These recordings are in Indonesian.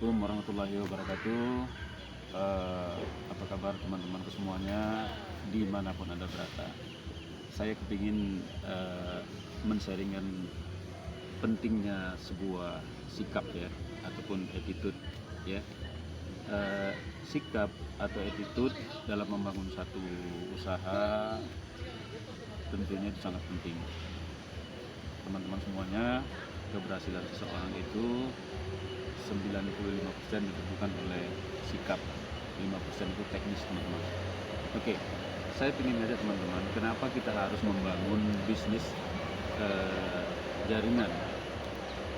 Assalamualaikum warahmatullahi wabarakatuh. Apa kabar teman-temanku semuanya dimanapun Anda berada. Saya kepingin men-sharingkan pentingnya sebuah sikap ya, ataupun attitude ya. Sikap atau attitude dalam membangun satu usaha tentunya itu sangat penting. Teman-teman semuanya, keberhasilan seseorang itu 95% ditentukan oleh sikap, 5% itu teknis teman-teman. Oke, saya ingin ngajak teman-teman, kenapa kita harus membangun bisnis jaringan.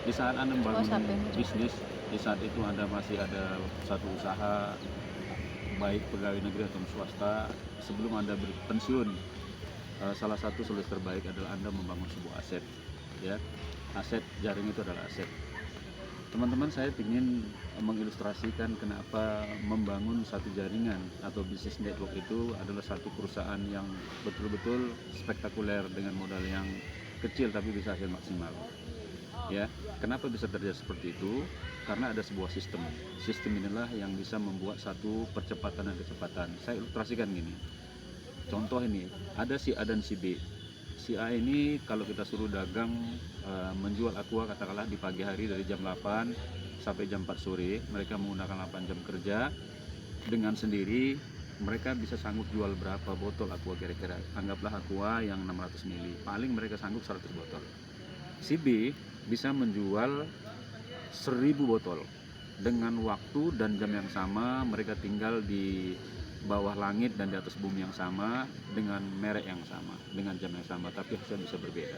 Di saat Anda membangun bisnis, di saat itu Anda masih ada satu usaha, baik pegawai negeri atau swasta, sebelum Anda berpensiun, salah satu solusi terbaik adalah Anda membangun sebuah aset ya. Aset jaring itu adalah aset. Teman-teman, saya ingin mengilustrasikan kenapa membangun satu jaringan atau bisnis network itu adalah satu perusahaan yang betul-betul spektakuler dengan modal yang kecil tapi bisa hasil maksimal. Ya, kenapa bisa terjadi seperti itu? Karena ada sebuah sistem. Sistem inilah yang bisa membuat satu percepatan dan kecepatan. Saya ilustrasikan gini. Contoh ini, ada si A dan si B. Si A ini kalau kita suruh dagang menjual aqua katakanlah di pagi hari dari jam 8 sampai jam 4 sore, mereka menggunakan 8 jam kerja, dengan sendiri mereka bisa sanggup jual berapa botol aqua kira-kira. Anggaplah aqua yang 600 ml, paling mereka sanggup 100 botol. Si B bisa menjual 1000 botol dengan waktu dan jam yang sama. Mereka tinggal di bawah langit dan di atas bumi yang sama, dengan merek yang sama, dengan jam yang sama, tapi hasilnya bisa berbeda.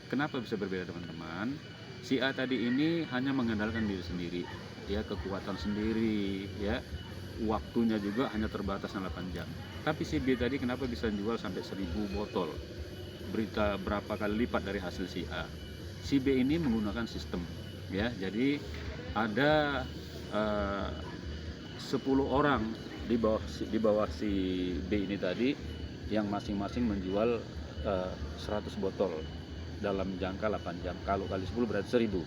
Kenapa bisa berbeda teman-teman? Si A tadi ini hanya mengandalkan diri sendiri, ya, kekuatan sendiri, ya, waktunya juga hanya terbatas 8 jam. Tapi si B tadi kenapa bisa jual sampai 1000 botol? Berita berapa kali lipat dari hasil si A. Si B ini menggunakan sistem, ya, jadi ada 10 orang di bawah si B ini tadi yang masing-masing menjual 100 botol dalam jangka 8 jam. Kalau kali 10 berarti 1000.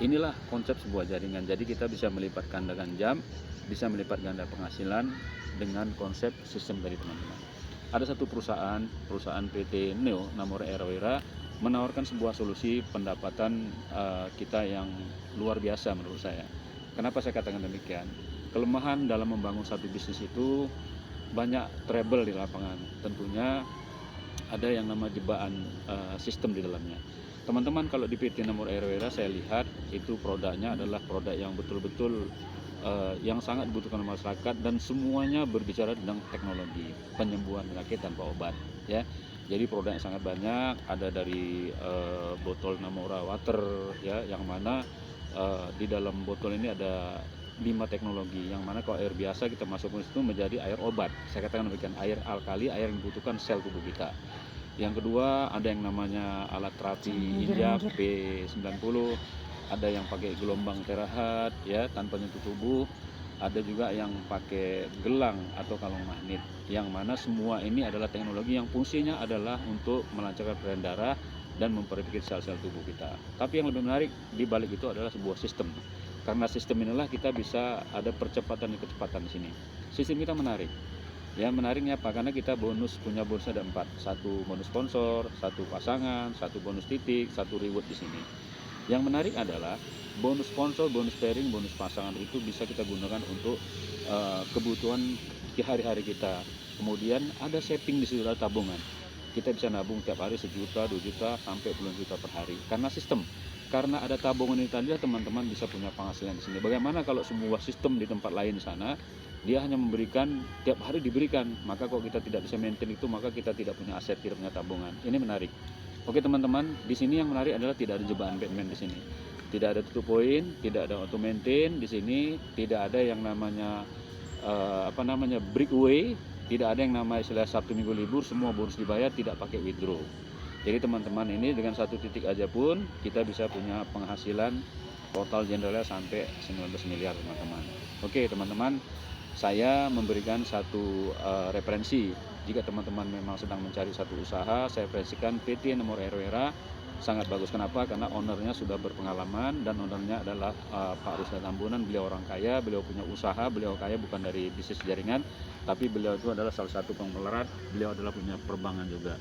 Inilah konsep sebuah jaringan. Jadi kita bisa melipat gandakan jam, bisa melipat ganda penghasilan dengan konsep sistem dari teman-teman. Ada satu perusahaan PT Neo Namora Airwera menawarkan sebuah solusi pendapatan kita yang luar biasa menurut saya. Kenapa saya katakan demikian? Kelemahan dalam membangun satu bisnis itu banyak trouble di lapangan. Tentunya ada yang nama jebakan sistem di dalamnya. Teman-teman, kalau di PT Namora Airwera saya lihat itu produknya adalah produk yang betul-betul yang sangat dibutuhkan masyarakat, dan semuanya berbicara tentang teknologi penyembuhan penyakit tanpa obat, ya. Jadi produknya sangat banyak, ada dari botol Namora Water, ya, yang mana di dalam botol ini ada 5 teknologi, yang mana kalau air biasa kita masukkan itu menjadi air obat. Saya katakan demikian, air alkali, air yang dibutuhkan sel tubuh kita. Yang kedua ada yang namanya alat terapi injak P90, ada yang pakai gelombang terahat, ya, tanpa nyentuh tubuh. Ada juga yang pakai gelang atau kalung magnet, yang mana semua ini adalah teknologi yang fungsinya adalah untuk melancarkan peredaran darah dan memperbaiki sel-sel tubuh kita. Tapi yang lebih menarik di balik itu adalah sebuah sistem. Karena sistem inilah kita bisa ada percepatan dan kecepatan di sini. Sistem kita menarik. Ya, menariknya apa? Karena kita punya bonus ada 4. 1 bonus sponsor, 1 pasangan, 1 bonus titik, 1 reward di sini. Yang menarik adalah bonus sponsor, bonus pairing, bonus pasangan itu bisa kita gunakan untuk kebutuhan di hari-hari kita. Kemudian ada saving di situ, tabungan. Kita bisa nabung tiap hari 1 juta, 2 juta, sampai puluhan juta per hari. Karena sistem. Karena ada tabungan ini tadi, teman-teman bisa punya penghasilan di sini. Bagaimana kalau semua sistem di tempat lain di sana, dia hanya memberikan tiap hari diberikan, maka kalau kita tidak bisa maintain itu, maka kita tidak punya aset, tidak punya tabungan. Ini menarik. Oke teman-teman, di sini yang menarik adalah tidak ada jebakan Batman di sini. Tidak ada tutup poin, tidak ada auto maintain di sini, tidak ada yang namanya breakaway, tidak ada yang namanya istilah Sabtu Minggu libur, semua bonus dibayar, tidak pakai withdraw. Jadi teman-teman, ini dengan 1 titik aja pun kita bisa punya penghasilan total generalnya sampai 19 miliar teman-teman. Oke teman-teman, saya memberikan satu referensi. Jika teman-teman memang sedang mencari satu usaha, saya referensikan PT Namora Airwera sangat bagus. Kenapa? Karena ownernya sudah berpengalaman dan ownernya adalah Pak Ruslan Tambunan. Beliau orang kaya, beliau punya usaha, beliau kaya bukan dari bisnis jaringan, tapi beliau itu adalah salah satu pengmelat, beliau adalah punya perbankan juga.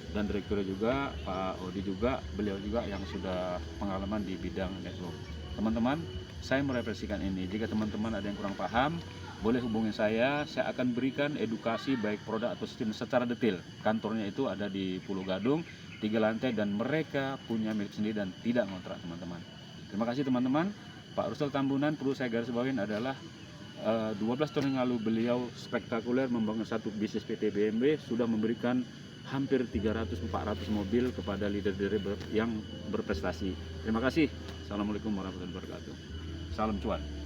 Dan direktur juga Pak Odi juga, beliau juga yang sudah pengalaman di bidang network. Teman-teman, saya merefleksikan ini. Jika teman-teman ada yang kurang paham, boleh hubungi saya akan berikan edukasi baik produk atau sistem secara detail. Kantornya itu ada di Pulau Gadung, 3 lantai, dan mereka punya milik sendiri dan tidak ngontrak, teman-teman. Terima kasih teman-teman. Pak Ruslan Tambunan, perlu saya garis bawahin adalah 12 tahun yang lalu beliau spektakuler membangun satu bisnis PT BMW, sudah memberikan hampir 300-400 mobil kepada leader-leader yang berprestasi. Terima kasih. Assalamualaikum warahmatullahi wabarakatuh. Salam cuan.